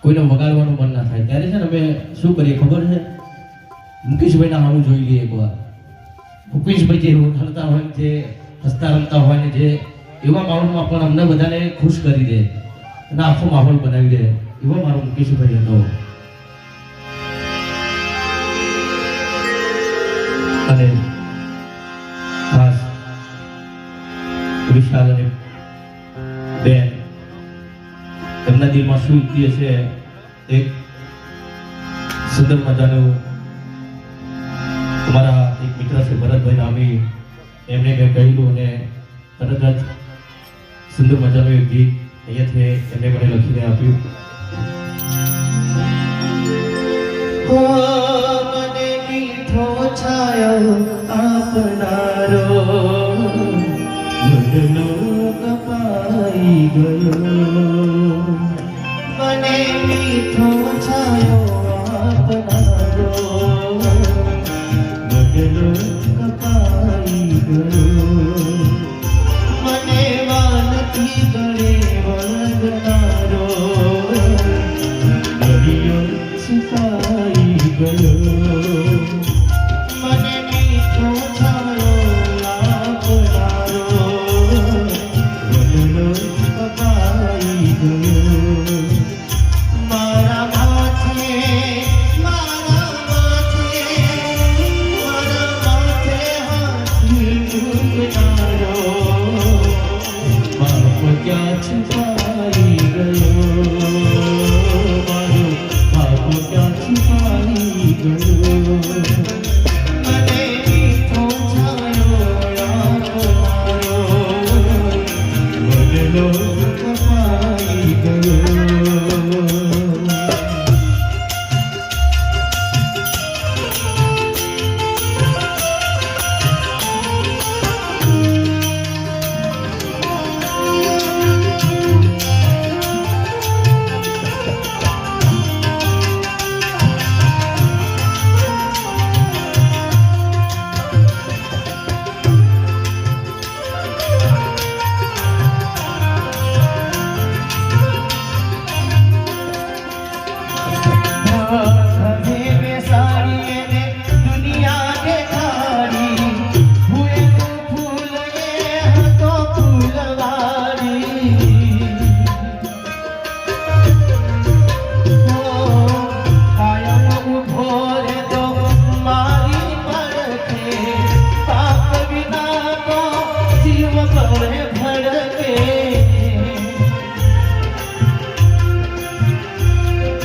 કોઈને વગાડવાનું મન ના થાય ત્યારે છે ને અમે શું કરીએ ખબર છે, મુકેશભાઈના સામું જોઈ લઈએ એકવાર. મુકેશભાઈ જે વગાડતા હોય, જે હસતા રમતા હોય ને જે એવા માહોલમાં પણ અમને બધાને ખુશ કરી દે અને આખો માહોલ બનાવી દે, એવો મારો મુકેશભાઈ હતો. અને ખાસ વિશાલ અને બેન, એમના દિલમાં શું ઈચ્છીએ છે, એક સુંદર મજાનું અમારા એક મિત્ર છે ભરતભાઈ નામી, એમને મેં કહેલું અને તરત જ સુંદર મજાનું એક ગીત અહીંયાથી એમને મને લખીને આપ્યું. મને મીઠો છાયો આપનારો ગગનો કપાઈ ગયો, મને મીઠો છાયો આપનારો ગગનો કપાઈ ગયો, મને વાલથી ગળે વળગનારો દરિયો છુપાઈ ગયો, મને મીઠો છાયો આપનારો ગગનો કપાઈ ગયો, મારા માથે મૂકનારો બાપ ક્યાં છુપાઈ ગયો, મારો બાપ ક્યાં છુપાઈ ગયો, મને મીઠો છાયો આપનારો ગગનો કપાઈ ગયો.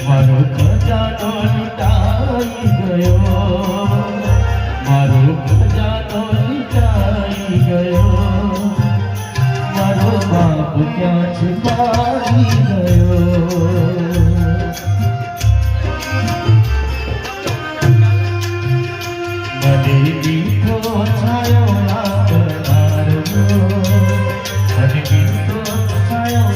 મારો ખજાનો લૂંટાઈ ગયો, મારો ખજાનો લૂંટાઈ ગયો, મારો બાપ ક્યાં છુપાઈ ગયો, મને મીઠો છાયો આપનારો, મને મીઠો છાયો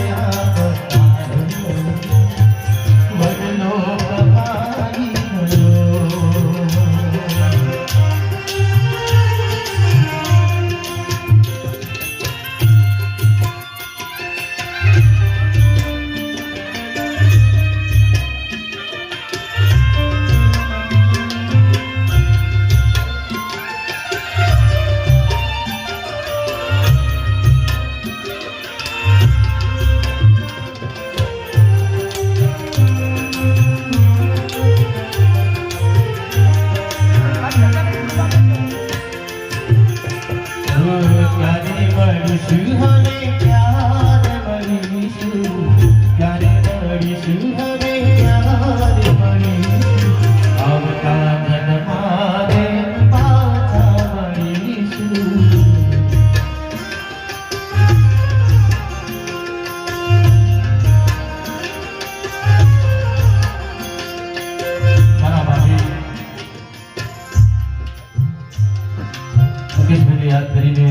યાદ કરીને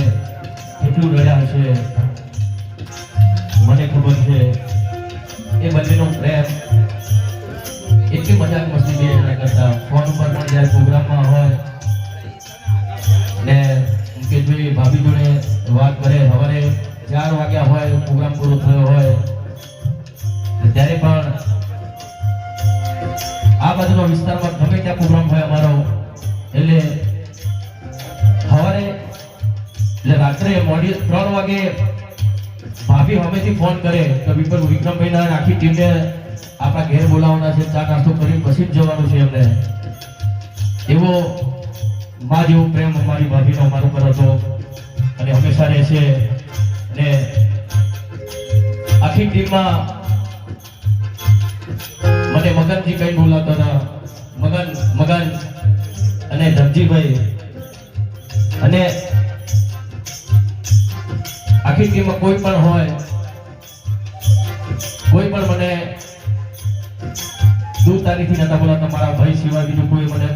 કેટલું રડ્યા હશે મને ખબર છે. એ બંનેનો પ્રેમ એટલી મજાક મસ્તી બે જણા કરતા, ફોન ઉપર પણ જ્યારે પ્રોગ્રામમાં હોય ને મુકેશભાઈ ભાભી જોડે વાત કરે, સવારે 4 વાગ્યા હોય પ્રોગ્રામ પૂરો થયો હોય ત્યારે પણ બાજુના વિસ્તારમાં ગમે ત્યાં પ્રોગ્રામ હોય અમારો એટલે સવારે એટલે રાત્રે મોડી 3 વાગે ભાભી હમેથી ફોન કરે કે વિક્રમભાઈના આખી ટીમને આપણા ઘેર બોલાવવાના છે, ચા નાસ્તો કરી પછી જ જવાનું છે એમને. એવો માં જેવો પ્રેમ અમારી ભાભીનો અમારો પર હતો અને હંમેશા રહેશે. અને આખી ટીમમાં મને મગનજી કઈ બોલાતા હતા, મગન અને ધનજીભાઈ અને આખી ટીમમાં કોઈ પણ હોય, કોઈ પણ મને દૂર તારીખથી નતા બોલાવતા. મારા ભાઈ સિવાય બીજું કોઈ મને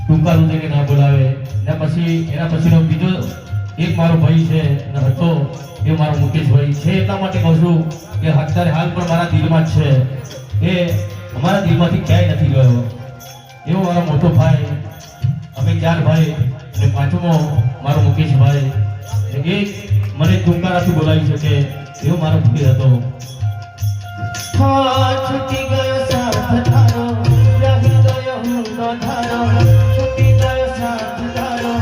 ટૂંકા રૂદે ના બોલાવે. એના પછીનો બીજો એક મારો ભાઈ છે અને હતો એ મારો મુકેશભાઈ છે. એટલા માટે કહું છું કે અત્યારે હાલ પણ મારા દિલમાં જ છે. એ અમારા દિલમાંથી ક્યાંય નથી ગયો. એવો મારો મોટો ભાઈ, અમે 4 ભાઈ અને 5મો મારો મુકેશભાઈ. એ મને ટૂંકારાથી બોલાવી શકે એવો મારો ભાઈ હતો. છૂટી ગયો સાથ તારો, રહી ગયો હું નો ધારો. છૂટી ગયો સાથ તારો,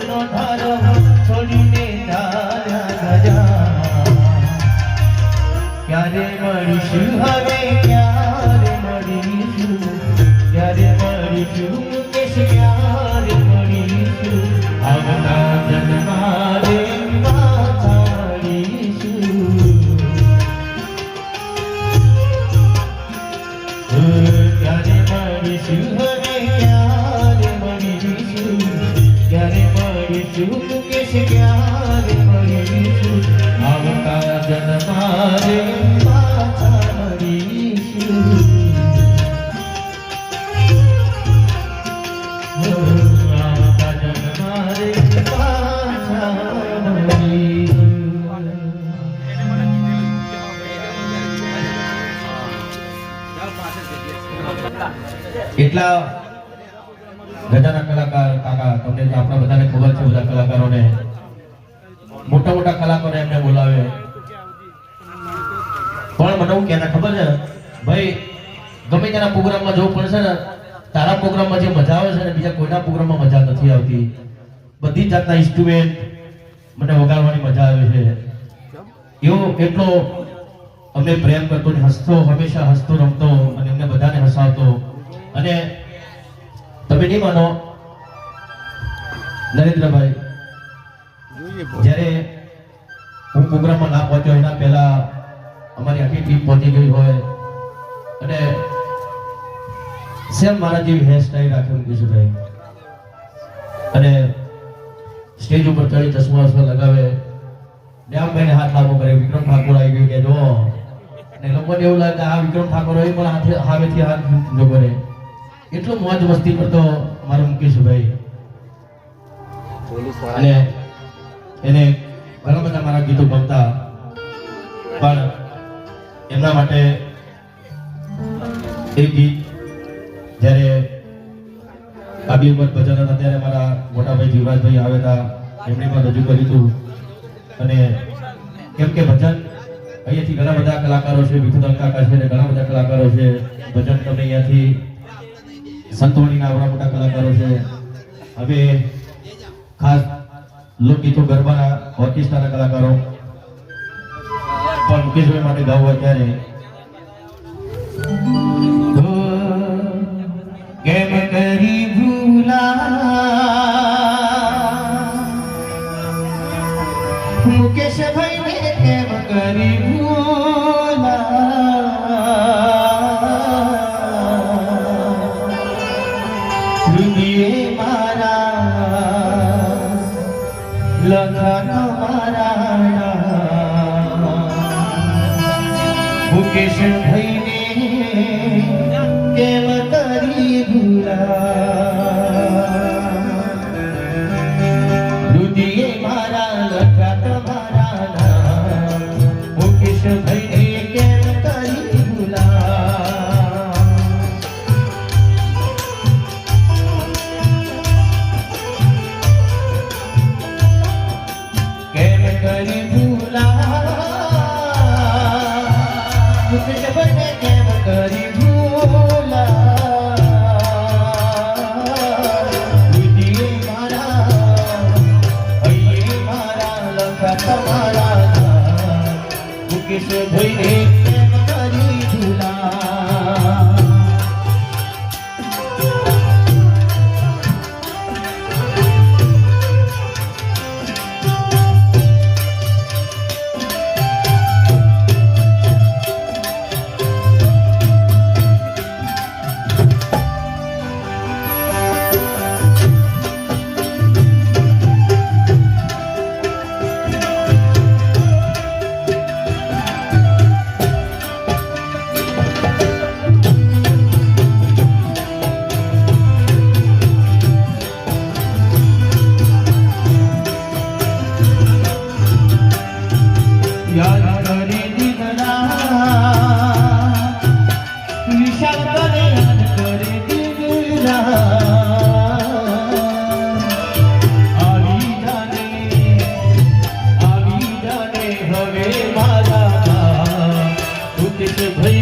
નો ધારો. છોડીને તારા ગયા ક્યારે મળીશું, હવે ક્યારે મળીશું, ક્યારે મળીશું મુકેશ, ક્યારે મળીશું. આવતા જન્મારે પાછા મળીશું. ક્યારે મળીશું, હવે ક્યારે મળીશું, ક્યારે મળીશું મુકેશ, ક્યારે મળીશું. આવતા જન્મારે પાછા મળીશું. આવતા જન્મારે પાછા મળીશું. એટલા ગજાના કલાકાર કાકા, તમને આપણા બધાને ખબર છે, બધા કલાકારોને મોટા મોટા કલાકારો એમને બોલાવે. પણ મને હું કહેતા ખબર છે ભાઈ, ગમે તેના પ્રોગ્રામમાં જવું પડશે ને, તારા પ્રોગ્રામમાં જે મજા આવે છે ને બીજા કોઈના પ્રોગ્રામમાં મજા નથી આવતી. બધી જાતના ઇન્સ્ટ્રુમેન્ટ મને વગાડવાની મજા આવે છે. એવો એટલો અમને પ્રેમ કરતો ને હસતો, હંમેશા હસતો રમતો અને એમને બધાને હસાવતો. અને તમે નહીં માનો નરેન્દ્રભાઈ, જ્યારે હું પ્રોગ્રામમાં ના પહોંચ્યો એના પહેલા અમારી આખી ટીમ પહોંચી ગઈ હોય અને સેમ મારા જેવી હેર સ્ટાઈલ રાખી મુકેશભાઈ અને સ્ટેજ ઉપર ચડી ચશ્મા લગાવે ને આમ કહીને હાથ લાગો કરે. વિક્રમ ઠાકોર આવી ગયું કે જો, ને લોકોને એવું લાગે આ વિક્રમ ઠાકોર હોય પણ હાથેથી હાથ જો કરે. એટલો મોજ મસ્તી કરતો મારો મુકેશભાઈ. અને એને ઘણા બધા મારા ગીતો ગમતા, પણ એમના માટે એક ગીત જ્યારે કાબી ઉપર ભજન હતા ત્યારે મારા મોટા ભાઈ જીવરાજભાઈ આવ્યા હતા, એમણે પણ રજૂ કર્યું હતું. અને કેમ કે ભજન અહીંયાથી ઘણા બધા કલાકારો છે, વિઠુદાન કાકા છે, ઘણા બધા કલાકારો છે. ભજન તમને અહીંયાથી સંતવાણીના આવડા મોટા કલાકારો છે. હવે ખાસ લોકગીતો ગરબાના ઓર્કેસ્ટ્રાના કલાકારો પણ મુકેશભાઈ માટે ગાવું અત્યારે કેમ કરી ભૂલા મુકેશભાઈ ને કેમ કરી ભૂલા હૃદયે મારા લખા મારા મુકેશભાઈ ને કેમ કરી ભૂલા હૃદયે મારા લખા તમારા મુકેશભાઈ ને કેમ કરી ભૂલા કેમ કરી ભૂલા મુકેશભાઈ ને કેમ કરી ભૂલા ભઈને પ્રેમ કરી ઝૂલા યાદ કરે દીકરા વિશાલ કરે યાદ કરે દીકરા આવી જાને હવે મારા ઉદિત ભઈ